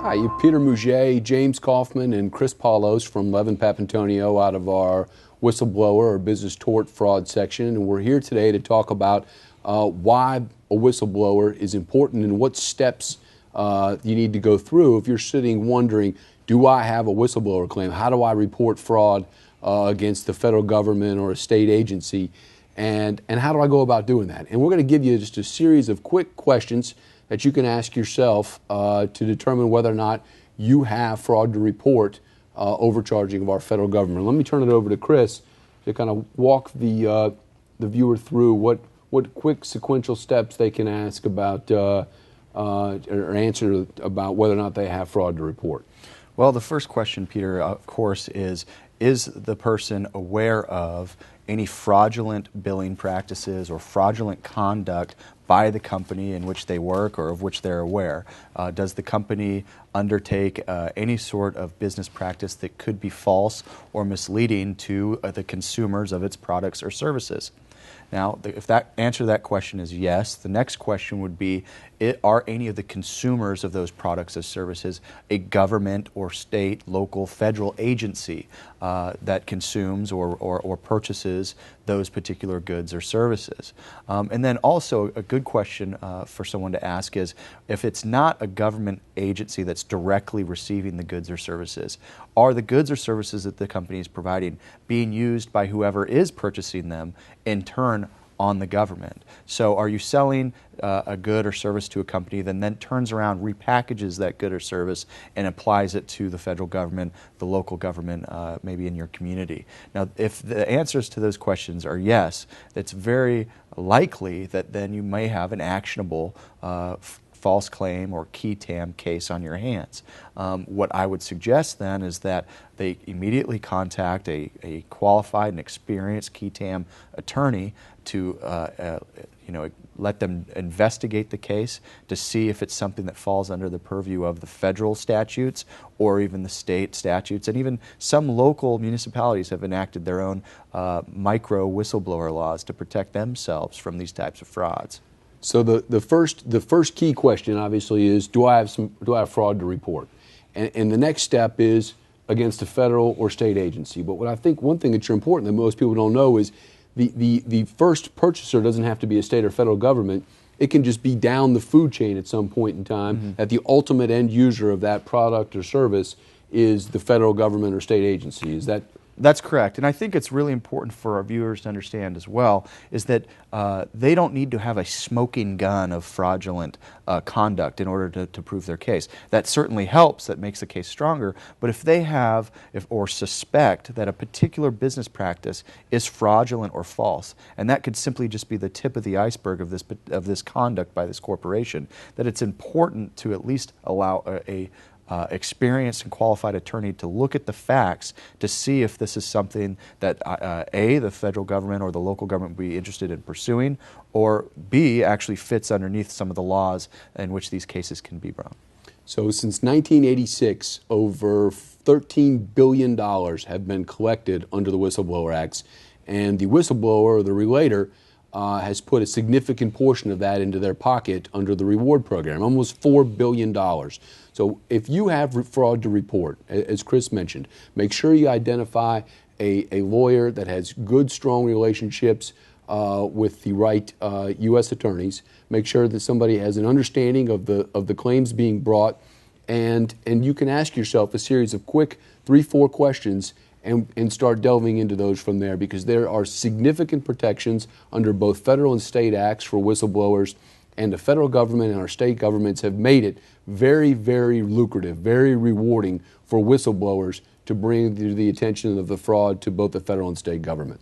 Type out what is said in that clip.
Hi, you Peter Mouget, James Kaufman, and Chris Paulos from Levin Papantonio out of our whistleblower or business tort fraud section. And we're here today to talk about why a whistleblower is important and what steps you need to go through if you're sitting wondering, do I have a whistleblower claim? How do I report fraud against the federal government or a state agency? And how do I go about doing that? And we're going to give you just a series of quick questions that you can ask yourself to determine whether or not you have fraud to report overcharging of our federal government. Let me turn it over to Chris to kind of walk the viewer through what quick sequential steps they can ask about or answer about whether or not they have fraud to report. Well, the first question, Peter, of course, is the person aware of any fraudulent billing practices or fraudulent conduct by the company in which they work or of which they're aware? Does the company undertake any sort of business practice that could be false or misleading to the consumers of its products or services? Now, if that answer to that question is yes, the next question would be, are any of the consumers of those products or services a government or state, local, federal agency that consumes or purchases those particular goods or services? And then also a good question for someone to ask is, if it's not a government agency that's directly receiving the goods or services, are the goods or services that the company is providing being used by whoever is purchasing them in turn on the government? So are you selling a good or service to a company that then turns around, repackages that good or service, and applies it to the federal government, the local government, maybe in your community? Now, if the answers to those questions are yes, it's very likely that then you may have an actionable false claim or qui tam case on your hands. What I would suggest then is that they immediately contact a qualified and experienced qui tam attorney to let them investigate the case to see if it's something that falls under the purview of the federal statutes or even the state statutes. And even some local municipalities have enacted their own micro whistleblower laws to protect themselves from these types of frauds. So the first key question obviously is, do I have fraud to report? And the next step is against a federal or state agency. But what I think one thing that's important that most people don't know is the first purchaser doesn't have to be a state or federal government. It can just be down the food chain at some point in time that the ultimate end user of that product or service is the federal government or state agency. Is that? That's correct. And I think it's really important for our viewers to understand as well is that they don't need to have a smoking gun of fraudulent conduct in order to prove their case. That certainly helps, that makes the case stronger, but if they have or suspect that a particular business practice is fraudulent or false, and that could simply just be the tip of the iceberg of this conduct by this corporation, that it's important to at least allow a experienced and qualified attorney to look at the facts to see if this is something that A, the federal government or the local government would be interested in pursuing, or B, actually fits underneath some of the laws in which these cases can be brought. So since 1986, over $13 billion have been collected under the Whistleblower Acts, and the whistleblower or the relator has put a significant portion of that into their pocket under the reward program, almost $4 billion. So if you have fraud to report, as Chris mentioned, make sure you identify a lawyer that has good, strong relationships with the right U.S. attorneys. Make sure that somebody has an understanding of the claims being brought, and you can ask yourself a series of quick 3-4 questions and start delving into those from there, because there are significant protections under both federal and state acts for whistleblowers, and the federal government and our state governments have made it very, very lucrative, very rewarding for whistleblowers to bring to the attention of the fraud to both the federal and state government.